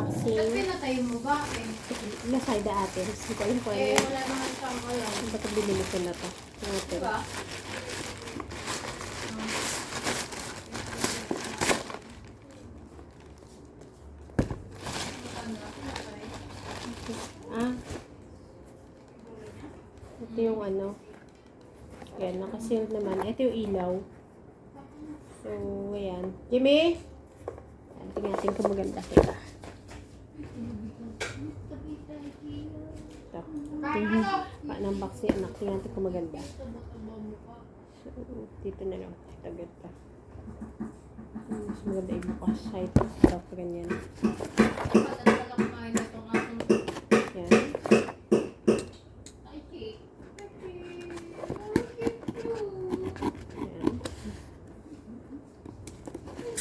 unboxing. Ba't pinatay mo ba? Nasayda ate. Hindi ko alam kung ano. Wala naman siyang alam. Ba't binili ko na to? Natin. Diba? Ah. Ito yung ano. Yan, nakasealed naman. Ito yung ilaw. So, ayan. Jimmy! Ayan, tingnan natin kung maganda kita. Ito. Pa-unboxing anak. Tingnan natin kung maganda. So, dito na lang. Ito, ganito. Mas maganda yung bukas. Ito, ganyan.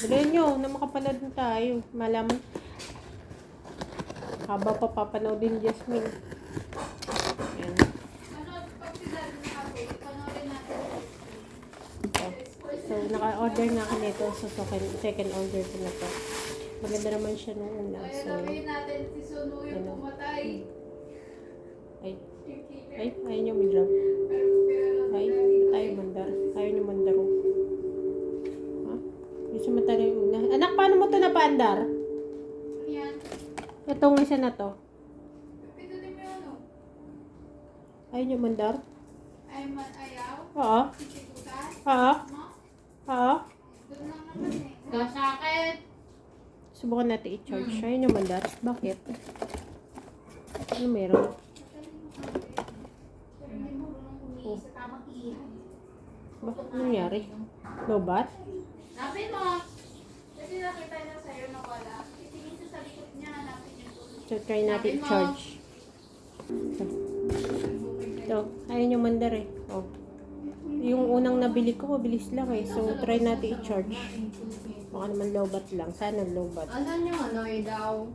Bilhin nyo na makapanood na tayo. Malaman. Haba pa papanoodin Jasmine. Ayan. Ito. So, naka-order na ako nito. So, second order ko na to. Maganda naman siya nung una. So, ano. Ayaw nyo bigla. Ayaw mandar. Ayaw nyo mandaro. Gusto mo tayo yung una. Anak, paano mo ito napaandar? Yan. Itong isa na to. Pindutin mo yun, Ayaw nyo mandar? ayaw? Oo. Sisikutan? Oo. Oo. Doon lang naman Sakit. Subukan natin i-charge. Ayaw nyo mandar? Bakit? Ano meron? Oh. Bakit nangyari? Lobat? Hanapin mo. Kasi nakita niya sa'yo na wala. Titingin siya sa likod niya, hanapin niya po. So, try natin i-charge. Ito. Ayaw nyo mandar eh. Oh. Yung unang nabili ko, mabilis lang eh. So, try natin i-charge. Baka naman lobat lang. Sana lobat. Asan yung daw?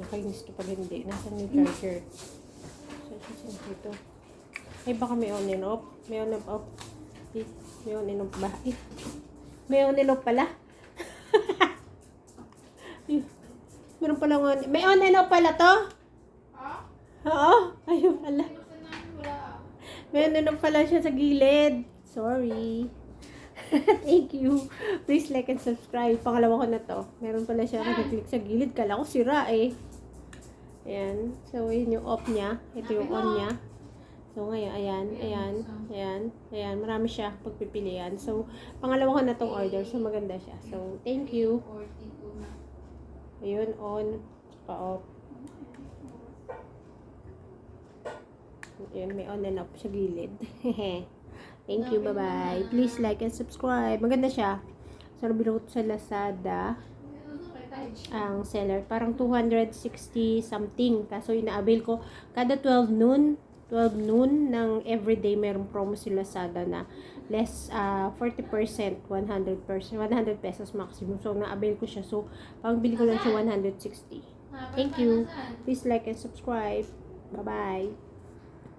Okay, gusto pag hindi. Nasaan yung charger? So, ito. Ay, baka may on and off. May on and off. May on and off ba? May on and off pala. Meron pala on. May on and off pala to? Oo. Ayun pala. May on and off pala siya sa gilid. Sorry. Thank you. Please like and subscribe. Pangalawa ko na to. Meron pala siya nakiklik sa gilid. Kala ko sira eh. Ayan. So, yun yung off niya. Ito yung on niya. So, ngayon, ayan. Marami siya pagpipilian. So, pangalawa ko na tong order. So, maganda siya. So, thank you. Ayun, on. Pa-off. Ayun, may on and off sa gilid. Thank you, bye-bye. Please like and subscribe. Maganda siya. So, nabili ko sa Lazada. Ang seller. Parang 260 something. Kaso, inaavail ko kada 12 noon ng everyday merong promo si Lazada na less 40%, 100%, 100 pesos maximum. So, na-avail ko siya. So, pang bili ko lang siya 160. Thank you. Please like and subscribe. Bye-bye.